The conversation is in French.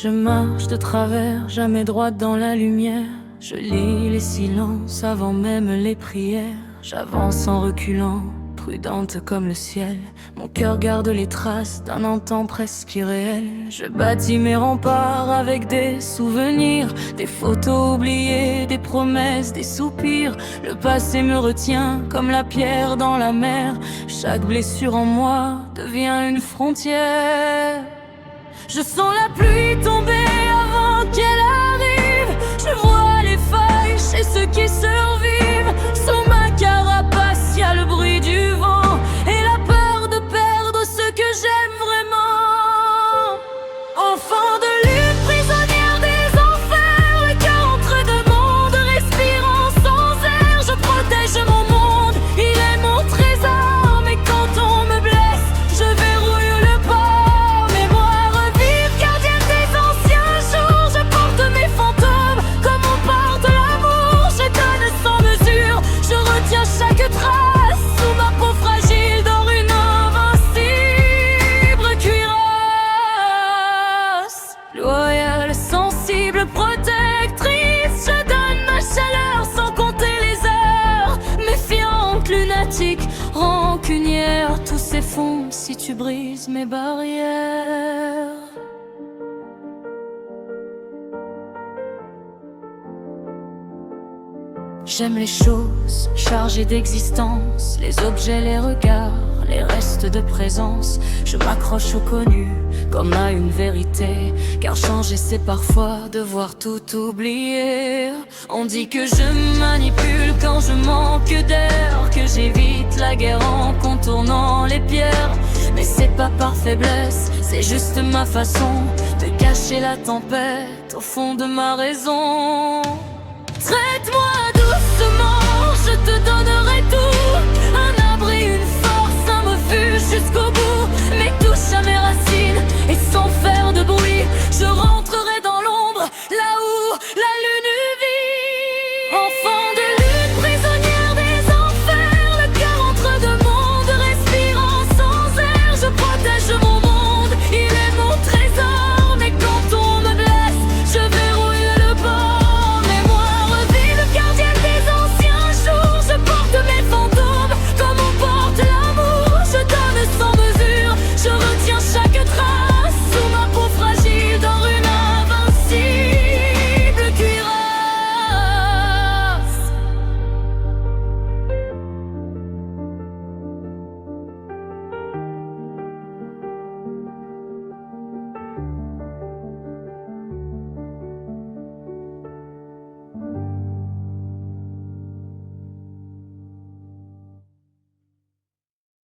Je marche de travers, jamais droite dans la lumière. Je lis les silences avant même les prières. J'avance en reculant, prudente comme le ciel. Mon cœur garde les traces d'un temps presque irréel. Je bâtis mes remparts avec des souvenirs, des photos oubliées, des promesses, des soupirs. Le passé me retient comme la pierre dans la mer. Chaque blessure en moi devient une frontière. Je sens la pluie tomber avant qu'elle arrive. Je vois les failles chez ceux qui survivent. Sous ma carapace, y a le bruit du vent et la peur de perdre ce que j'aime vraiment. Enfant de lune, prisonnière des enfers, le cœur entre deux mondes, respirant sans air. Je protège mon monde, il est mon trésor. Mais quand on me blesse, je verrouille le port. Mémoire vive, gardienne des anciens jours. Je porte mes fantômes comme on porte l'amour. Je donne sans mesure, je retiens chaque trace. Sous ma peau fragile dort une invincible cuirasse. Loyale, sensible, protectrice, je donne ma chaleur sans compter les heures. Méfiante, lunatique, rancunière, tout s'effondre si tu brises mes barrières. J'aime les choses chargées d'existence, les objets, les regards, les restes de présence. Je m'accroche au connu comme à une vérité, car changer c'est parfois devoir tout oublier. On dit que je manipule quand je manque d'air, que j'évite la guerre en contournant les pierres. Mais c'est pas par faiblesse, c'est juste ma façon de cacher la tempête au fond de ma raison. Traite-moi doucement, je te donnerai tout. Un abri, une force, un refuge jusqu'au bout. Mais touche à mes racines et sans faire de bruit, je rentrerai dans l'ombre, là où la lumière